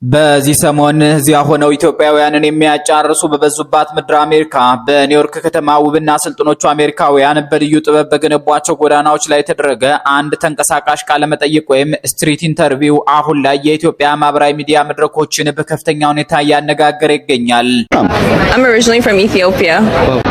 በዚህ ሰሞን እዚያ ሆነው ኢትዮጵያውያንን የሚያጫርሱ በበዙባት ምድር አሜሪካ በኒውዮርክ ከተማ ውብና ስልጡኖቹ አሜሪካውያን በልዩ ጥበብ በገነቧቸው ጎዳናዎች ላይ የተደረገ አንድ ተንቀሳቃሽ ቃለ መጠይቅ ወይም ስትሪት ኢንተርቪው አሁን ላይ የኢትዮጵያ ማህበራዊ ሚዲያ መድረኮችን በከፍተኛ ሁኔታ እያነጋገረ ይገኛል። I'm originally from Ethiopia.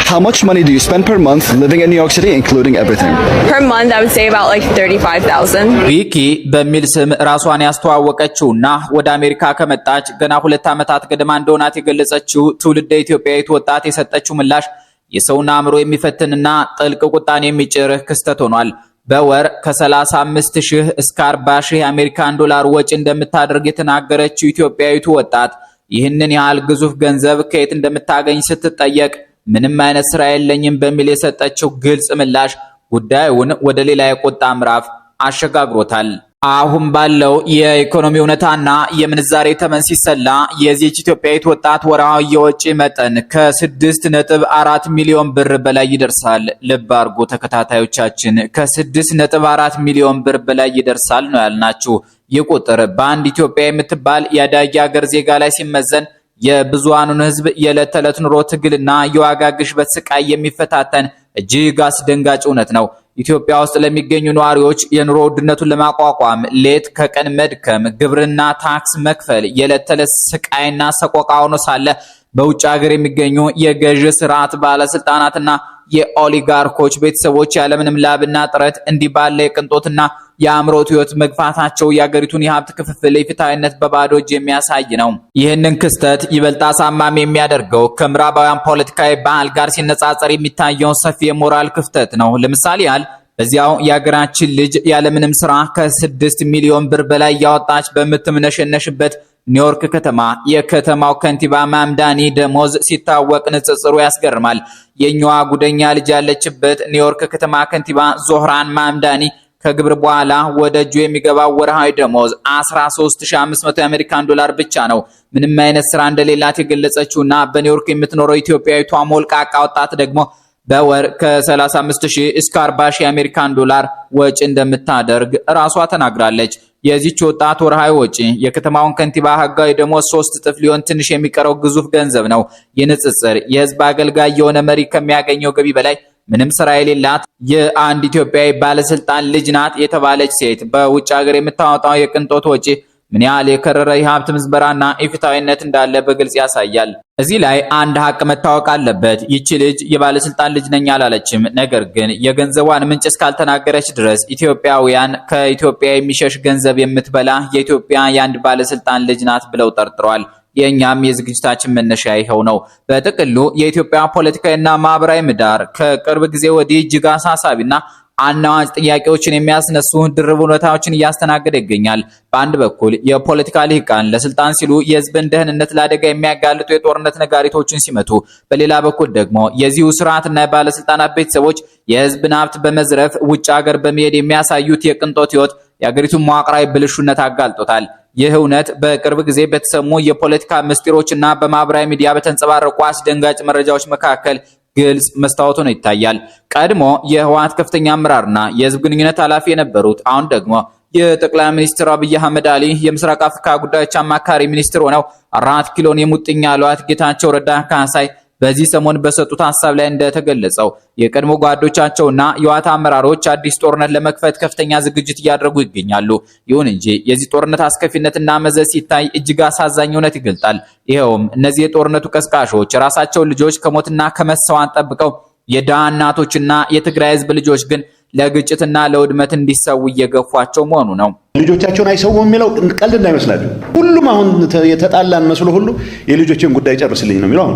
How much money do you spend per month living in New York City including everything? Per month I would say about like 35,000. ቪኪ በሚል ስም ራሷን ያስተዋወቀችውና ወደ አሜሪካ ከመጣች ገና 2 ዓመታት ገደማ እንደሆናት የገለጸችው ትውልደ ኢትዮጵያዊት ወጣት የሰጠችው ምላሽ የሰውን አእምሮ የሚፈትንና ጥልቅ ቁጣን የሚጭር ክስተት ሆኗል። በወር ከ35,000 እስከ 40,000 የአሜሪካን ዶላር ወጪ እንደምታደርግ የተናገረችው ኢትዮጵያዊቱ ወጣት ይህንን ያህል ግዙፍ ገንዘብ ከየት እንደምታገኝ ስትጠየቅ ምንም አይነት ስራ የለኝም በሚል የሰጠችው ግልጽ ምላሽ ጉዳዩን ወደ ሌላ የቁጣ ምዕራፍ አሸጋግሮታል። አሁን ባለው የኢኮኖሚ ሁኔታና የምንዛሬ ተመን ሲሰላ የዚህች ኢትዮጵያዊት ወጣት ወርሃዊ የወጪ መጠን ከ6.4 ሚሊዮን ብር በላይ ይደርሳል። ልብ አድርጉ ተከታታዮቻችን፣ ከ6.4 ሚሊዮን ብር በላይ ይደርሳል ነው ያልናችሁ። ይህ ቁጥር በአንድ ኢትዮጵያ የምትባል የአዳጊ ሀገር ዜጋ ላይ ሲመዘን የብዙሃኑን ሕዝብ የዕለት ተዕለት ኑሮ ትግልና የዋጋ ግሽበት ስቃይ የሚፈታተን እጅግ አስደንጋጭ እውነት ነው። ኢትዮጵያ ውስጥ ለሚገኙ ነዋሪዎች የኑሮ ውድነቱን ለማቋቋም ሌት ከቀን መድከም፣ ግብርና ታክስ መክፈል የዕለት ተዕለት ስቃይና ሰቆቃ ሆኖ ሳለ በውጭ ሀገር የሚገኙ የገዢ ስርዓት ባለስልጣናትና የኦሊጋርኮች ቤተሰቦች ያለምንም ላብና ጥረት እንዲህ ባለ የቅንጦትና የአእምሮት ህይወት መግፋታቸው የአገሪቱን የሀብት ክፍፍል ፍትሃዊነት በባዶ እጅ የሚያሳይ ነው። ይህንን ክስተት ይበልጥ አሳማሚ የሚያደርገው ከምዕራባውያን ፖለቲካዊ ባህል ጋር ሲነጻጸር የሚታየው ሰፊ የሞራል ክፍተት ነው። ለምሳሌ ያህል በዚያው የሀገራችን ልጅ ያለምንም ስራ ከ6 ሚሊዮን ብር በላይ ያወጣች በምትምነሸነሽበት ኒውዮርክ ከተማ የከተማው ከንቲባ ማምዳኒ ደሞዝ ሲታወቅ ንጽጽሩ ያስገርማል። የኛዋ ጉደኛ ልጅ ያለችበት ኒውዮርክ ከተማ ከንቲባ ዞህራን ማምዳኒ ከግብር በኋላ ወደ እጁ የሚገባው ወርሃዊ ደሞዝ 13,500 የአሜሪካን ዶላር ብቻ ነው። ምንም አይነት ስራ እንደሌላት የገለጸችውና በኒውዮርክ የምትኖረው ኢትዮጵያዊቷ ሞልቃቃ ወጣት ደግሞ በወር ከ35,000 እስከ 40,000 የአሜሪካን ዶላር ወጪ እንደምታደርግ ራሷ ተናግራለች። የዚህች ወጣት ወርሃዊ ወጪ የከተማውን ከንቲባ ህጋዊ ደሞዝ 3 እጥፍ ሊሆን ትንሽ የሚቀረው ግዙፍ ገንዘብ ነው። የንጽጽር የህዝብ አገልጋይ የሆነ መሪ ከሚያገኘው ገቢ በላይ ምንም ስራ የሌላት የአንድ ኢትዮጵያዊ ባለስልጣን ልጅ ናት የተባለች ሴት በውጭ ሀገር የምታወጣው የቅንጦት ወጪ ምን ያህል የከረረ የሀብት ምዝበራና ኢፍትሃዊነት እንዳለ በግልጽ ያሳያል። እዚህ ላይ አንድ ሀቅ መታወቅ አለበት። ይቺ ልጅ የባለስልጣን ልጅ ነኝ አላለችም። ነገር ግን የገንዘቧን ምንጭ እስካልተናገረች ድረስ ኢትዮጵያውያን ከኢትዮጵያ የሚሸሽ ገንዘብ የምትበላ የኢትዮጵያ የአንድ ባለስልጣን ልጅ ናት ብለው ጠርጥረዋል። የኛም የዝግጅታችን መነሻ ይኸው ነው። በጥቅሉ የኢትዮጵያ ፖለቲካዊና ማህበራዊ ምህዳር ከቅርብ ጊዜ ወዲህ እጅግ አሳሳቢና አናዋጭ ጥያቄዎችን የሚያስነሱ ድርብ ሁኔታዎችን እያስተናገደ ይገኛል። በአንድ በኩል የፖለቲካ ልሂቃን ለስልጣን ሲሉ የህዝብን ደህንነት ለአደጋ የሚያጋልጡ የጦርነት ነጋሪቶችን ሲመቱ፣ በሌላ በኩል ደግሞ የዚሁ ስርዓትና የባለስልጣናት ቤተሰቦች የህዝብን ሀብት በመዝረፍ ውጭ ሀገር በመሄድ የሚያሳዩት የቅንጦት ህይወት የአገሪቱን መዋቅራዊ ብልሹነት አጋልጦታል። ይህ እውነት በቅርብ ጊዜ በተሰሙ የፖለቲካ ምስጢሮችና በማህበራዊ ሚዲያ በተንጸባረቁ አስደንጋጭ መረጃዎች መካከል ግልጽ መስታወቱ ነው ይታያል። ቀድሞ የህወሓት ከፍተኛ አመራርና የህዝብ ግንኙነት ኃላፊ የነበሩት አሁን ደግሞ የጠቅላይ ሚኒስትር አብይ አህመድ አሊ የምስራቅ አፍሪካ ጉዳዮች አማካሪ ሚኒስትር ሆነው 4 ኪሎን የሙጥኛ ያሏት ጌታቸው ረዳ ካሳይ በዚህ ሰሞን በሰጡት ሐሳብ ላይ እንደተገለጸው የቀድሞ ጓዶቻቸውና የህወሓት አመራሮች አዲስ ጦርነት ለመክፈት ከፍተኛ ዝግጅት እያደረጉ ይገኛሉ። ይሁን እንጂ የዚህ ጦርነት አስከፊነትና መዘዝ ሲታይ እጅግ አሳዛኝ እውነት ይገልጣል። ይኸውም እነዚህ የጦርነቱ ቀስቃሾች ራሳቸውን ልጆች ከሞትና ከመሰዋን ጠብቀው የድሃ እናቶችና የትግራይ ህዝብ ልጆች ግን ለግጭትና ለውድመት እንዲሰው እየገፏቸው መሆኑ ነው። ልጆቻቸውን አይሰውም የሚለው ቀልድ እንዳይመስላችሁ። ሁሉም አሁን የተጣላን መስሎ ሁሉ የልጆችን ጉዳይ ጨርስልኝ ነው የሚለው።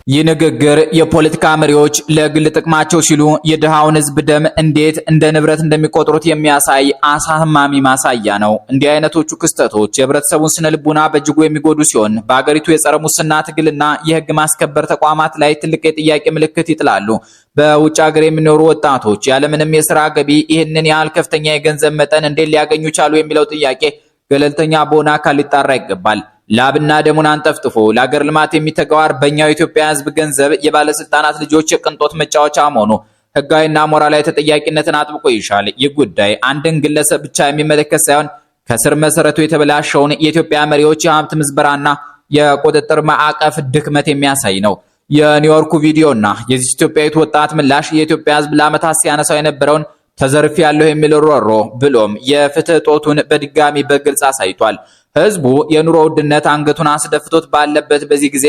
ይህ ንግግር የፖለቲካ መሪዎች ለግል ጥቅማቸው ሲሉ የድሃውን ህዝብ ደም እንዴት እንደ ንብረት እንደሚቆጥሩት የሚያሳይ አሳማሚ ማሳያ ነው። እንዲህ አይነቶቹ ክስተቶች የህብረተሰቡን ስነ ልቡና በእጅጉ የሚጎዱ ሲሆን በአገሪቱ የጸረ ሙስና ትግልና የህግ ማስከበር ተቋማት ላይ ትልቅ የጥያቄ ምልክት ይጥላሉ። በውጭ ሀገር የሚኖሩ ወጣቶች ያለምንም የስራ ገቢ ይህንን ያህል ከፍተኛ የገንዘብ መጠን እንዴት ሊያገኙ ቻሉ የሚለው ጥያቄ ገለልተኛ በሆነ አካል ሊጣራ ይገባል። ላብና ደሙን አንጠፍጥፎ ለአገር ልማት የሚተጋው አርበኛው የኢትዮጵያ ህዝብ ገንዘብ የባለስልጣናት ልጆች የቅንጦት መጫወቻ መሆኑ ህጋዊና ሞራላዊ ተጠያቂነትን አጥብቆ ይሻል። ይህ ጉዳይ አንድን ግለሰብ ብቻ የሚመለከት ሳይሆን ከስር መሰረቱ የተበላሸውን የኢትዮጵያ መሪዎች የሀብት ምዝበራና የቁጥጥር ማዕቀፍ ድክመት የሚያሳይ ነው። የኒውዮርኩ ቪዲዮና የዚህ ኢትዮጵያዊት ወጣት ምላሽ የኢትዮጵያ ሕዝብ ለዓመታት ሲያነሳው የነበረውን ተዘርፍ ያለው የሚል ሮሮ ብሎም የፍትህ ጦቱን በድጋሚ በግልጽ አሳይቷል። ህዝቡ የኑሮ ውድነት አንገቱን አስደፍቶት ባለበት በዚህ ጊዜ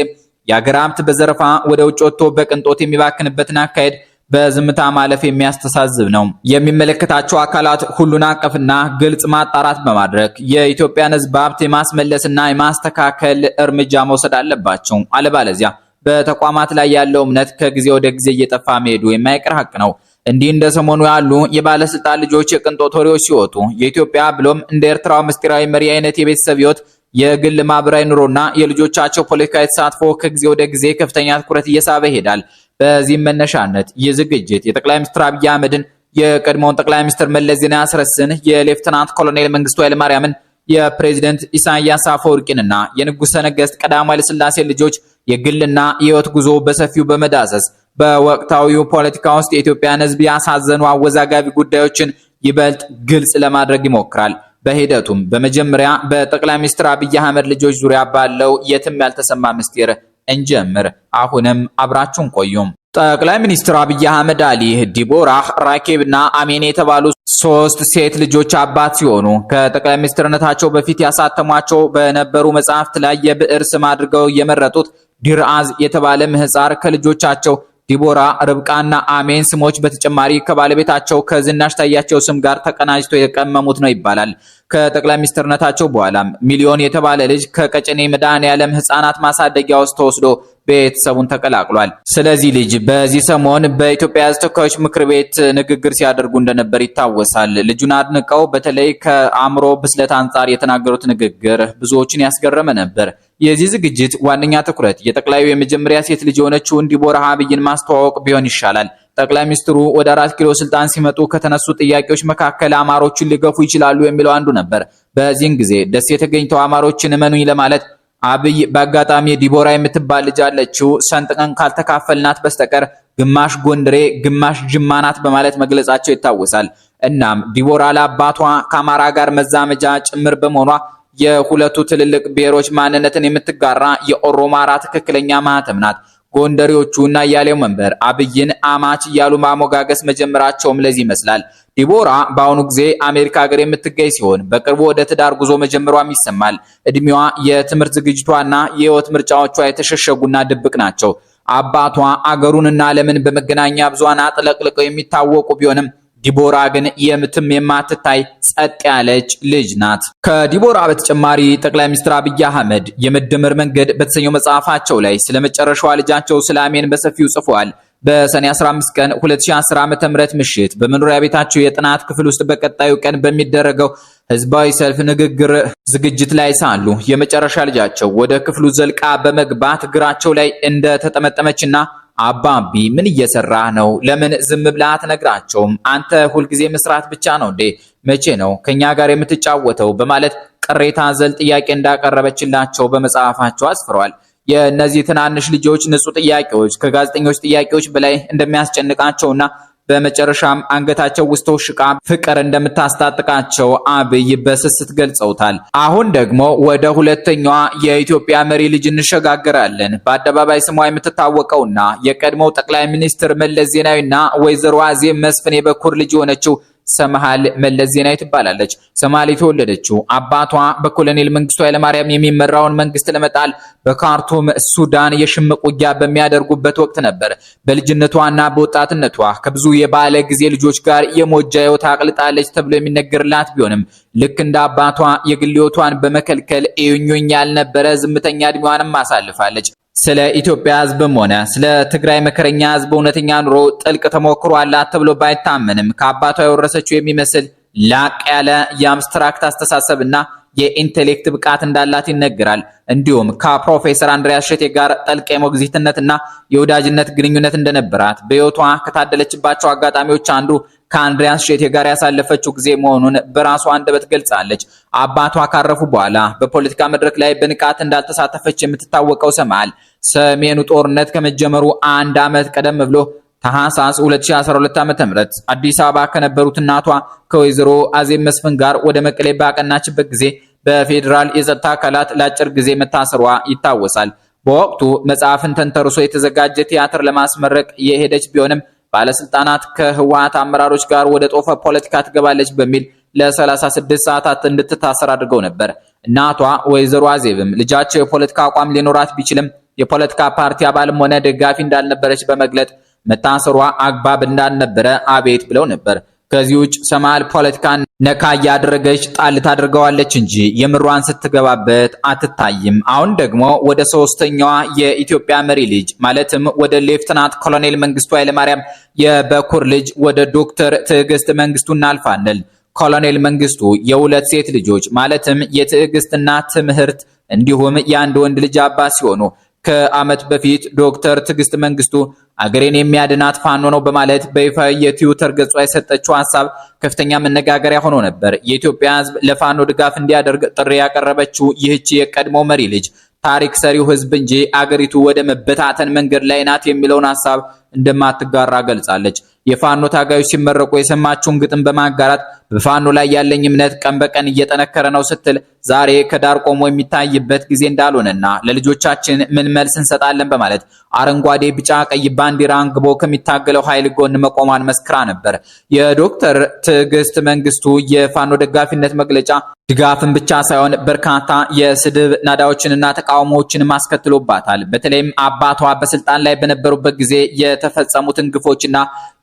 የአገር ሀብት በዘረፋ ወደ ውጭ ወጥቶ በቅንጦት የሚባክንበትን አካሄድ በዝምታ ማለፍ የሚያስተሳዝብ ነው። የሚመለከታቸው አካላት ሁሉን አቀፍና ግልጽ ማጣራት በማድረግ የኢትዮጵያን ህዝብ ሀብት የማስመለስና የማስተካከል እርምጃ መውሰድ አለባቸው። አለባለዚያ በተቋማት ላይ ያለው እምነት ከጊዜ ወደ ጊዜ እየጠፋ መሄዱ የማይቀር ሀቅ ነው። እንዲህ እንደ ሰሞኑ ያሉ የባለስልጣን ልጆች የቅንጦት ወሬዎች ሲወጡ የኢትዮጵያ ብሎም እንደ ኤርትራው ምስጢራዊ መሪ አይነት የቤተሰብ ህይወት፣ የግል ማህበራዊ ኑሮና የልጆቻቸው ፖለቲካዊ ተሳትፎ ከጊዜ ወደ ጊዜ ከፍተኛ ትኩረት እየሳበ ይሄዳል። በዚህም መነሻነት ይህ ዝግጅት የጠቅላይ ሚኒስትር አብይ አህመድን፣ የቀድሞውን ጠቅላይ ሚኒስትር መለስ ዜናዊ ያስረስን፣ የሌፍትናንት ኮሎኔል መንግስቱ ኃይለማርያምን፣ የፕሬዝዳንት ኢሳያስ አፈወርቂንና የንጉሠ ነገሥት ቀዳማዊ ኃይለ ሥላሴ ልጆች የግልና የህይወት ጉዞ በሰፊው በመዳሰስ በወቅታዊው ፖለቲካ ውስጥ የኢትዮጵያን ህዝብ ያሳዘኑ አወዛጋቢ ጉዳዮችን ይበልጥ ግልጽ ለማድረግ ይሞክራል። በሂደቱም በመጀመሪያ በጠቅላይ ሚኒስትር አብይ አህመድ ልጆች ዙሪያ ባለው የትም ያልተሰማ ምስጢር እንጀምር። አሁንም አብራችሁን ቆዩም። ጠቅላይ ሚኒስትር አብይ አህመድ አሊ ዲቦራ፣ ራኬብና አሜን የተባሉ 3 ሴት ልጆች አባት ሲሆኑ ከጠቅላይ ሚኒስትርነታቸው በፊት ያሳተሟቸው በነበሩ መጽሐፍት ላይ የብዕር ስም አድርገው የመረጡት ዲርአዝ የተባለ ምህጻር ከልጆቻቸው ዲቦራ፣ ርብቃና አሜን ስሞች በተጨማሪ ከባለቤታቸው ከዝናሽ ታያቸው ስም ጋር ተቀናጅቶ የቀመሙት ነው ይባላል። ከጠቅላይ ሚኒስትርነታቸው በኋላም ሚሊዮን የተባለ ልጅ ከቀጨኔ መድኃኔዓለም ህፃናት ማሳደጊያ ውስጥ ተወስዶ ቤተሰቡን ተቀላቅሏል። ስለዚህ ልጅ በዚህ ሰሞን በኢትዮጵያ ሕዝብ ተወካዮች ምክር ቤት ንግግር ሲያደርጉ እንደነበር ይታወሳል። ልጁን አድንቀው በተለይ ከአእምሮ ብስለት አንጻር የተናገሩት ንግግር ብዙዎችን ያስገረመ ነበር። የዚህ ዝግጅት ዋነኛ ትኩረት የጠቅላዩ የመጀመሪያ ሴት ልጅ የሆነችውን ዲቦራ አብይን ማስተዋወቅ ቢሆን ይሻላል። ጠቅላይ ሚኒስትሩ ወደ 4 ኪሎ ስልጣን ሲመጡ ከተነሱ ጥያቄዎች መካከል አማሮችን ሊገፉ ይችላሉ የሚለው አንዱ ነበር። በዚህን ጊዜ ደሴ የተገኝተው አማሮችን እመኑኝ ለማለት አብይ በአጋጣሚ ዲቦራ የምትባል ልጅ አለችው፣ ሰንጥቀን ካልተካፈልናት በስተቀር ግማሽ ጎንደሬ ግማሽ ጅማ ናት በማለት መግለጻቸው ይታወሳል። እናም ዲቦራ ለአባቷ ከአማራ ጋር መዛመጃ ጭምር በመሆኗ የሁለቱ ትልልቅ ብሔሮች ማንነትን የምትጋራ የኦሮማራ ትክክለኛ ማህተም ናት። ጎንደሬዎቹ እና ያሌው መንበር አብይን አማች እያሉ ማሞጋገስ መጀመራቸውም ለዚህ ይመስላል። ዲቦራ በአሁኑ ጊዜ አሜሪካ ሀገር የምትገኝ ሲሆን በቅርቡ ወደ ትዳር ጉዞ መጀመሯም ይሰማል። እድሜዋ፣ የትምህርት ዝግጅቷና የህይወት ምርጫዎቿ የተሸሸጉና ድብቅ ናቸው። አባቷ አገሩንና ዓለምን በመገናኛ ብዙሃን አጥለቅልቀው የሚታወቁ ቢሆንም ዲቦራ ግን የምትም የማትታይ ጸጥ ያለች ልጅ ናት። ከዲቦራ በተጨማሪ ጠቅላይ ሚኒስትር አብይ አህመድ የመደመር መንገድ በተሰኘው መጽሐፋቸው ላይ ስለ መጨረሻዋ ልጃቸው ስለ አሜን በሰፊው ጽፈዋል። በሰኔ 15 ቀን 2010 ዓ.ም ምሽት በመኖሪያ ቤታቸው የጥናት ክፍል ውስጥ በቀጣዩ ቀን በሚደረገው ህዝባዊ ሰልፍ ንግግር ዝግጅት ላይ ሳሉ የመጨረሻ ልጃቸው ወደ ክፍሉ ዘልቃ በመግባት እግራቸው ላይ እንደተጠመጠመችና አባቢ ምን እየሰራ ነው? ለምን ዝም ብላ አትነግራቸውም? አንተ ሁልጊዜ መስራት ብቻ ነው እንዴ? መቼ ነው ከኛ ጋር የምትጫወተው? በማለት ቅሬታ ዘል ጥያቄ እንዳቀረበችላቸው በመጽሐፋቸው አስፍረዋል። የእነዚህ ትናንሽ ልጆች ንጹህ ጥያቄዎች ከጋዜጠኞች ጥያቄዎች በላይ እንደሚያስጨንቃቸውና በመጨረሻም አንገታቸው ውስጥ ተወሽቃ ፍቅር እንደምታስታጥቃቸው አብይ በስስት ገልጸውታል። አሁን ደግሞ ወደ ሁለተኛዋ የኢትዮጵያ መሪ ልጅ እንሸጋገራለን። በአደባባይ ስሟ የምትታወቀውና የቀድሞው ጠቅላይ ሚኒስትር መለስ ዜናዊና ወይዘሮ አዜብ መስፍን የበኩር ልጅ የሆነችው ሰምሃል መለስ ዜናዊ ትባላለች። ሰምሃል የተወለደችው አባቷ በኮሎኔል መንግስቱ ኃይለማርያም የሚመራውን መንግስት ለመጣል በካርቱም ሱዳን የሽምቅ ውጊያ በሚያደርጉበት ወቅት ነበር። በልጅነቷና በወጣትነቷ ከብዙ የባለ ጊዜ ልጆች ጋር የሞጃ ህይወት አቅልጣለች ተብሎ የሚነገርላት ቢሆንም ልክ እንደ አባቷ የግል ህይወቷን በመከልከል እዩኝ ያልነበረ ዝምተኛ እድሜዋንም አሳልፋለች። ስለ ኢትዮጵያ ህዝብም ሆነ ስለ ትግራይ መከረኛ ህዝብ እውነተኛ ኑሮ ጥልቅ ተሞክሮ አላት ተብሎ ባይታመንም ከአባቷ የወረሰችው የሚመስል ላቅ ያለ የአብስትራክት አስተሳሰብና የኢንቴሌክት ብቃት እንዳላት ይነገራል። እንዲሁም ከፕሮፌሰር አንድሪያስ ሸቴ ጋር ጠልቅ የሞግዚትነትና የወዳጅነት ግንኙነት እንደነበራት በህይወቷ ከታደለችባቸው አጋጣሚዎች አንዱ ከአንድሪያስ ሸቴ ጋር ያሳለፈችው ጊዜ መሆኑን በራሷ አንደበት ገልጻለች። አባቷ ካረፉ በኋላ በፖለቲካ መድረክ ላይ በንቃት እንዳልተሳተፈች የምትታወቀው ሰምሃል ሰሜኑ ጦርነት ከመጀመሩ 1 ዓመት ቀደም ብሎ ታህሳስ 2012 ዓ.ም አዲስ አበባ ከነበሩት እናቷ ከወይዘሮ አዜብ መስፍን ጋር ወደ መቀሌ ባቀናችበት ጊዜ በፌዴራል የጸጥታ አካላት ለአጭር ጊዜ መታሰሯ ይታወሳል። በወቅቱ መጽሐፍን ተንተርሶ የተዘጋጀ ቲያትር ለማስመረቅ የሄደች ቢሆንም ባለስልጣናት ከህወሓት አመራሮች ጋር ወደ ጦፈ ፖለቲካ ትገባለች በሚል ለ36 ሰዓታት እንድትታሰር አድርገው ነበር። እናቷ ወይዘሮ አዜብም ልጃቸው የፖለቲካ አቋም ሊኖራት ቢችልም የፖለቲካ ፓርቲ አባልም ሆነ ደጋፊ እንዳልነበረች በመግለጥ መታሰሯ አግባብ እንዳልነበረ አቤት ብለው ነበር። ከዚህ ውጭ ሰማል ፖለቲካን ነካ ያደረገች ጣል ታደርገዋለች እንጂ የምሯን ስትገባበት አትታይም። አሁን ደግሞ ወደ ሶስተኛዋ የኢትዮጵያ መሪ ልጅ ማለትም ወደ ሌፍተናንት ኮሎኔል መንግስቱ ኃይለማርያም የበኩር ልጅ ወደ ዶክተር ትዕግስት መንግስቱ እናልፋለን። ኮሎኔል መንግስቱ የሁለት ሴት ልጆች ማለትም የትዕግስትና ትምህርት እንዲሁም የአንድ ወንድ ልጅ አባት ሲሆኑ ከዓመት በፊት ዶክተር ትዕግስት መንግስቱ አገሬን የሚያድናት ፋኖ ነው በማለት በይፋ የትዊተር ገጿ የሰጠችው ሐሳብ ከፍተኛ መነጋገሪያ ሆኖ ነበር። የኢትዮጵያ ሕዝብ ለፋኖ ድጋፍ እንዲያደርግ ጥሪ ያቀረበችው ይህች የቀድሞ መሪ ልጅ ታሪክ ሰሪው ሕዝብ እንጂ አገሪቱ ወደ መበታተን መንገድ ላይ ናት የሚለውን ሐሳብ እንደማትጋራ ገልጻለች። የፋኖ ታጋዮች ሲመረቁ የሰማችውን ግጥም በማጋራት በፋኖ ላይ ያለኝ እምነት ቀን በቀን እየጠነከረ ነው ስትል ዛሬ ከዳር ቆሞ የሚታይበት ጊዜ እንዳልሆነና ለልጆቻችን ምን መልስ እንሰጣለን በማለት አረንጓዴ፣ ቢጫ፣ ቀይ ባንዲራ አንግቦ ከሚታገለው ኃይል ጎን መቆሟን መስክራ ነበር። የዶክተር ትዕግስት መንግስቱ የፋኖ ደጋፊነት መግለጫ ድጋፍን ብቻ ሳይሆን በርካታ የስድብ ናዳዎችንና ተቃውሞዎችን አስከትሎባታል። በተለይም አባቷ በስልጣን ላይ በነበሩበት ጊዜ የተፈጸሙትን ግፎችና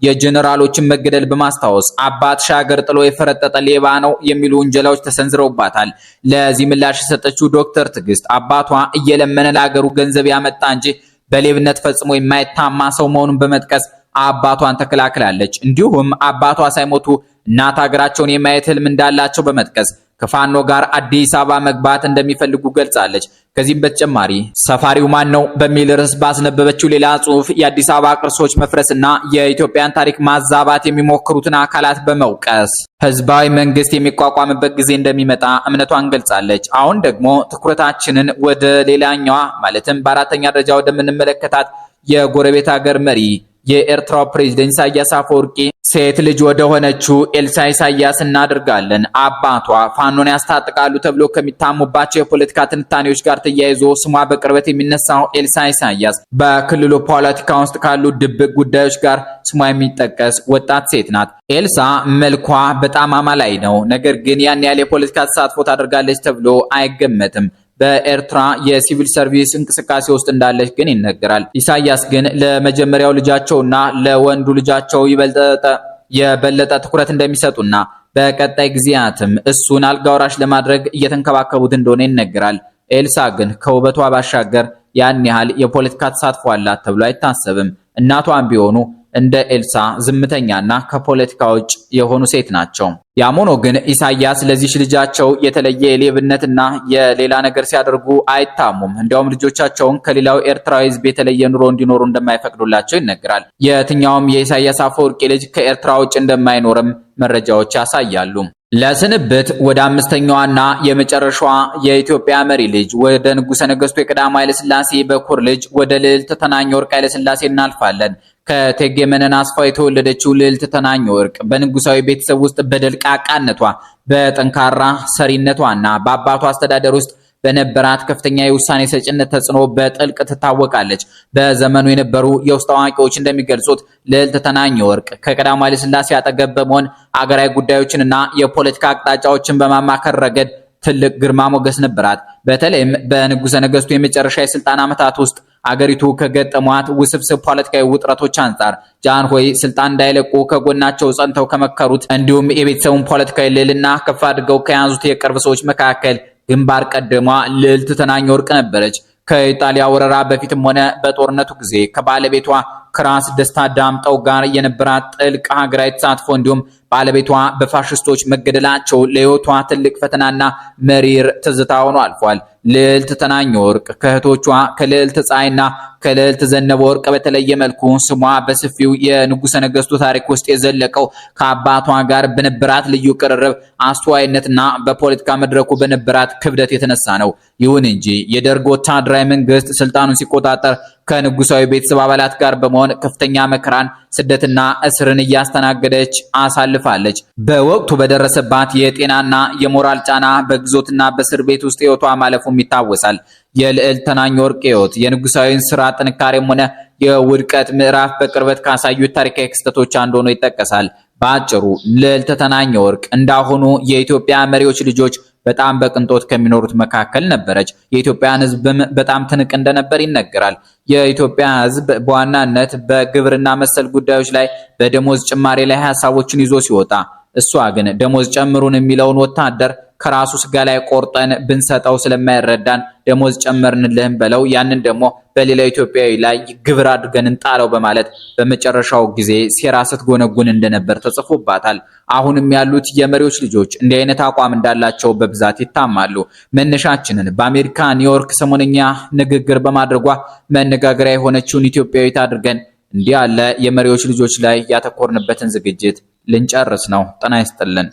የጀነራሎችን መገደል በማስታወስ አባት ሻገር ጥሎ የፈረጠጠ ሌባ ነው የሚሉ ውንጀላዎች ተሰንዝረውባታል። ለዚህ ምላሽ የሰጠችው ዶክተር ትዕግስት አባቷ እየለመነ ለሀገሩ ገንዘብ ያመጣ እንጂ በሌብነት ፈጽሞ የማይታማ ሰው መሆኑን በመጥቀስ አባቷን ተከላክላለች። እንዲሁም አባቷ ሳይሞቱ እናት ሀገራቸውን የማየት ህልም እንዳላቸው በመጥቀስ ከፋኖ ጋር አዲስ አበባ መግባት እንደሚፈልጉ ገልጻለች። ከዚህም በተጨማሪ ሰፋሪው ማን ነው በሚል ርዕስ ባስነበበችው ሌላ ጽሑፍ የአዲስ አበባ ቅርሶች መፍረስና የኢትዮጵያን ታሪክ ማዛባት የሚሞክሩትን አካላት በመውቀስ ህዝባዊ መንግስት የሚቋቋምበት ጊዜ እንደሚመጣ እምነቷን ገልጻለች። አሁን ደግሞ ትኩረታችንን ወደ ሌላኛዋ ማለትም በአራተኛ ደረጃ ወደምንመለከታት የጎረቤት ሀገር መሪ የኤርትራው ፕሬዝዳንት ኢሳያስ አፈወርቂ ሴት ልጅ ወደ ሆነችው ኤልሳ ኢሳያስ እናደርጋለን። አባቷ ፋኖን ያስታጥቃሉ ተብሎ ከሚታሙባቸው የፖለቲካ ትንታኔዎች ጋር ተያይዞ ስሟ በቅርበት የሚነሳው ኤልሳ ኢሳያስ በክልሉ ፖለቲካ ውስጥ ካሉ ድብቅ ጉዳዮች ጋር ስሟ የሚጠቀስ ወጣት ሴት ናት። ኤልሳ መልኳ በጣም አማላይ ነው። ነገር ግን ያን ያህል የፖለቲካ ተሳትፎ ታደርጋለች ተብሎ አይገመትም። በኤርትራ የሲቪል ሰርቪስ እንቅስቃሴ ውስጥ እንዳለች ግን ይነገራል። ኢሳያስ ግን ለመጀመሪያው ልጃቸውና ለወንዱ ልጃቸው የበለጠ ትኩረት እንደሚሰጡና በቀጣይ ጊዜያትም እሱን አልጋ ወራሽ ለማድረግ እየተንከባከቡት እንደሆነ ይነገራል። ኤልሳ ግን ከውበቷ ባሻገር ያን ያህል የፖለቲካ ተሳትፎ አላት ተብሎ አይታሰብም። እናቷም ቢሆኑ እንደ ኤልሳ ዝምተኛና ከፖለቲካ ውጭ የሆኑ ሴት ናቸው። ያም ሆኖ ግን ኢሳያስ ለዚህ ልጃቸው የተለየ የሌብነትና የሌላ ነገር ሲያደርጉ አይታሙም። እንዲያውም ልጆቻቸውን ከሌላው ኤርትራዊ ሕዝብ የተለየ ኑሮ እንዲኖሩ እንደማይፈቅዱላቸው ይነገራል። የትኛውም የኢሳያስ አፈወርቂ ልጅ ከኤርትራ ውጭ እንደማይኖርም መረጃዎች ያሳያሉ። ለስንብት ወደ አምስተኛዋና የመጨረሻዋ የኢትዮጵያ መሪ ልጅ ወደ ንጉሠ ነገሥቱ የቀዳማዊ ኃይለ ሥላሴ በኩር ልጅ ወደ ልዕልት ተናኘ ወርቅ ኃይለ ሥላሴ እናልፋለን። ከእቴጌ መነን አስፋው የተወለደችው ልዕልት ተናኘ ወርቅ በንጉሳዊ ቤተሰብ ውስጥ በደልቃቃነቷ በጠንካራ ሰሪነቷና በአባቷ አስተዳደር ውስጥ በነበራት ከፍተኛ የውሳኔ ሰጭነት ተጽዕኖ በጥልቅ ትታወቃለች። በዘመኑ የነበሩ የውስጥ አዋቂዎች እንደሚገልጹት ልዕልት ተናኘ ወርቅ ከቀዳማዊ ኃይለ ሥላሴ አጠገብ በመሆን አገራዊ ጉዳዮችንና የፖለቲካ አቅጣጫዎችን በማማከር ረገድ ትልቅ ግርማ ሞገስ ነበራት። በተለይም በንጉሠ ነገሥቱ የመጨረሻ የስልጣን ዓመታት ውስጥ አገሪቱ ከገጠሟት ውስብስብ ፖለቲካዊ ውጥረቶች አንጻር ጃንሆይ ስልጣን እንዳይለቁ ከጎናቸው ጸንተው ከመከሩት እንዲሁም የቤተሰቡን ፖለቲካዊ ልዕልና ከፍ አድርገው ከያዙት የቅርብ ሰዎች መካከል ግንባር ቀደሟ ልዕልት ተናኘ ወርቅ ነበረች። ከኢጣሊያ ወረራ በፊትም ሆነ በጦርነቱ ጊዜ ከባለቤቷ ከራስ ደስታ ዳምጠው ጋር የነበራት ጥልቅ ሀገራዊ ተሳትፎ እንዲሁም ባለቤቷ በፋሽስቶች መገደላቸው ለሕይወቷ ትልቅ ፈተናና መሪር ትዝታ ሆኖ አልፏል። ልዕልት ተናኘ ወርቅ ከእህቶቿ ከልዕልት ፀሐይና ከልዕልት ዘነበ ወርቅ በተለየ መልኩ ስሟ በሰፊው የንጉሠ ነገሥቱ ታሪክ ውስጥ የዘለቀው ከአባቷ ጋር በነበራት ልዩ ቅርርብ፣ አስተዋይነትና በፖለቲካ መድረኩ በነበራት ክብደት የተነሳ ነው። ይሁን እንጂ የደርግ ወታደራዊ መንግስት ስልጣኑን ሲቆጣጠር ከንጉሳዊ ቤተሰብ አባላት ጋር በመሆን ከፍተኛ መከራን ስደትና እስርን እያስተናገደች አሳልፋለች። በወቅቱ በደረሰባት የጤናና የሞራል ጫና በግዞትና በእስር ቤት ውስጥ ሕይወቷ ማለፉም ይታወሳል። የልዕልት ተናኘ ወርቅ ሕይወት የንጉሳዊን ስራ ጥንካሬም ሆነ የውድቀት ምዕራፍ በቅርበት ካሳዩት ታሪካዊ ክስተቶች አንዱ ሆኖ ይጠቀሳል። በአጭሩ ልዕልት ተናኘ ወርቅ እንዳሁኑ የኢትዮጵያ መሪዎች ልጆች በጣም በቅንጦት ከሚኖሩት መካከል ነበረች። የኢትዮጵያን ሕዝብም በጣም ትንቅ እንደነበር ይነገራል። የኢትዮጵያ ሕዝብ በዋናነት በግብርና መሰል ጉዳዮች ላይ በደሞዝ ጭማሪ ላይ ሐሳቦችን ይዞ ሲወጣ፣ እሷ ግን ደሞዝ ጨምሩን የሚለውን ወታደር ከራሱ ስጋ ላይ ቆርጠን ብንሰጠው ስለማይረዳን ደሞዝ ጨመርንልህም በለው ያንን ደግሞ በሌላ ኢትዮጵያዊ ላይ ግብር አድርገን እንጣለው በማለት በመጨረሻው ጊዜ ሴራ ስትጎነጉን እንደነበር ተጽፎባታል። አሁንም ያሉት የመሪዎች ልጆች እንዲህ አይነት አቋም እንዳላቸው በብዛት ይታማሉ። መነሻችንን በአሜሪካ ኒውዮርክ ሰሞነኛ ንግግር በማድረጓ መነጋገሪያ የሆነችውን ኢትዮጵያዊት አድርገን እንዲህ ያለ የመሪዎች ልጆች ላይ ያተኮርንበትን ዝግጅት ልንጨርስ ነው። ጤና ይስጥልን።